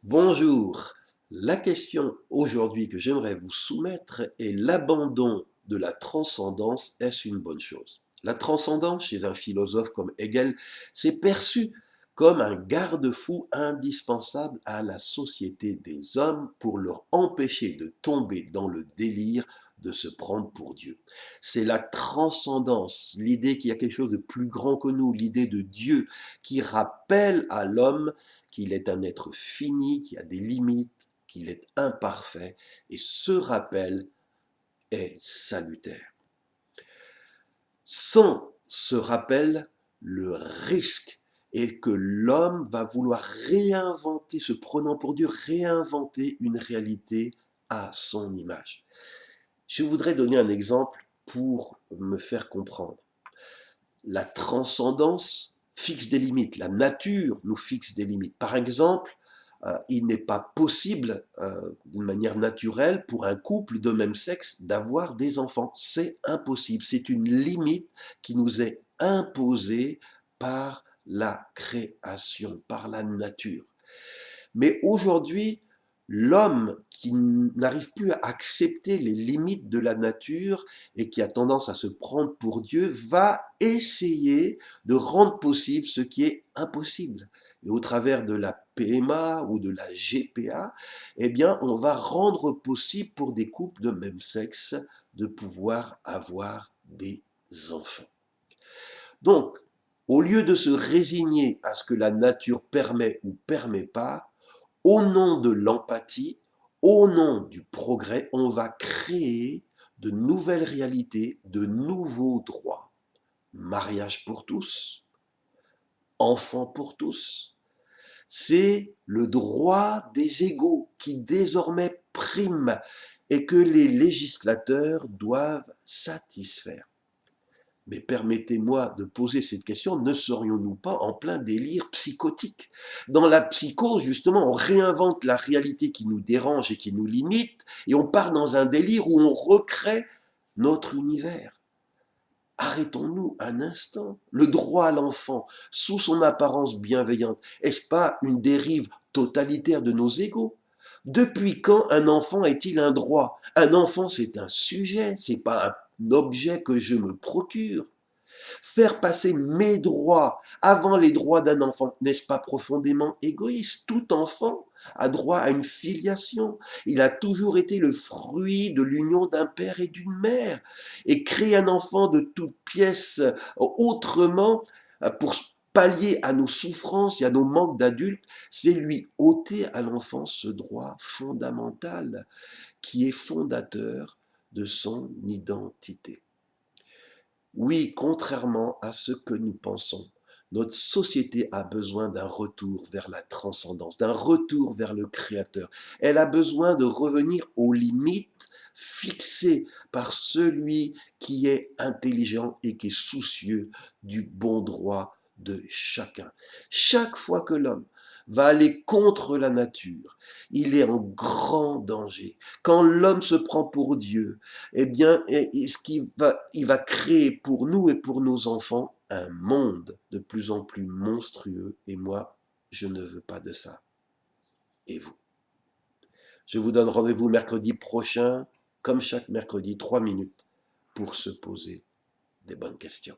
Bonjour, la question aujourd'hui que j'aimerais vous soumettre est l'abandon de la transcendance, est-ce une bonne chose? La transcendance, chez un philosophe comme Hegel, c'est perçu comme un garde-fou indispensable à la société des hommes pour leur empêcher de tomber dans le délire de se prendre pour Dieu. C'est la transcendance, l'idée qu'il y a quelque chose de plus grand que nous, l'idée de Dieu qui rappelle à l'homme qu'il est un être fini, qui a des limites, qu'il est imparfait, et ce rappel est salutaire. Sans ce rappel, le risque est que l'homme va vouloir réinventer, se prenant pour Dieu, réinventer une réalité à son image. Je voudrais donner un exemple pour me faire comprendre. La transcendance fixe des limites, la nature nous fixe des limites. Par exemple, il n'est pas possible, d'une manière naturelle, pour un couple de même sexe d'avoir des enfants. C'est impossible. C'est une limite qui nous est imposée par la création, par la nature. Mais aujourd'hui, l'homme qui n'arrive plus à accepter les limites de la nature et qui a tendance à se prendre pour Dieu va essayer de rendre possible ce qui est impossible. Et au travers de la PMA ou de la GPA, eh bien, on va rendre possible pour des couples de même sexe de pouvoir avoir des enfants. Donc, au lieu de se résigner à ce que la nature permet ou permet pas, au nom de l'empathie, au nom du progrès, on va créer de nouvelles réalités, de nouveaux droits. Mariage pour tous, enfants pour tous. C'est le droit des égaux qui désormais prime et que les législateurs doivent satisfaire. Mais permettez-moi de poser cette question, ne serions-nous pas en plein délire psychotique? Dans la psychose, justement, on réinvente la réalité qui nous dérange et qui nous limite, et on part dans un délire où on recrée notre univers. Arrêtons-nous un instant. Le droit à l'enfant, sous son apparence bienveillante, est-ce pas une dérive totalitaire de nos égaux? Depuis quand un enfant est-il un droit? Un enfant, c'est un sujet, c'est pas un objet que je me procure. Faire passer mes droits avant les droits d'un enfant, n'est-ce pas profondément égoïste? Tout enfant a droit à une filiation. Il a toujours été le fruit de l'union d'un père et d'une mère. Et créer un enfant de toute pièce autrement pour pallier à nos souffrances et à nos manques d'adultes, c'est lui ôter à l'enfant ce droit fondamental qui est fondateur de son identité. Oui, contrairement à ce que nous pensons, notre société a besoin d'un retour vers la transcendance, d'un retour vers le Créateur. Elle a besoin de revenir aux limites fixées par celui qui est intelligent et qui est soucieux du bon droit de chacun. Chaque fois que l'homme va aller contre la nature, il est en grand danger. Quand l'homme se prend pour Dieu, eh bien, il va créer pour nous et pour nos enfants un monde de plus en plus monstrueux. Et moi, je ne veux pas de ça. Et vous? Je vous donne rendez-vous mercredi prochain, comme chaque mercredi, 3 minutes pour se poser des bonnes questions.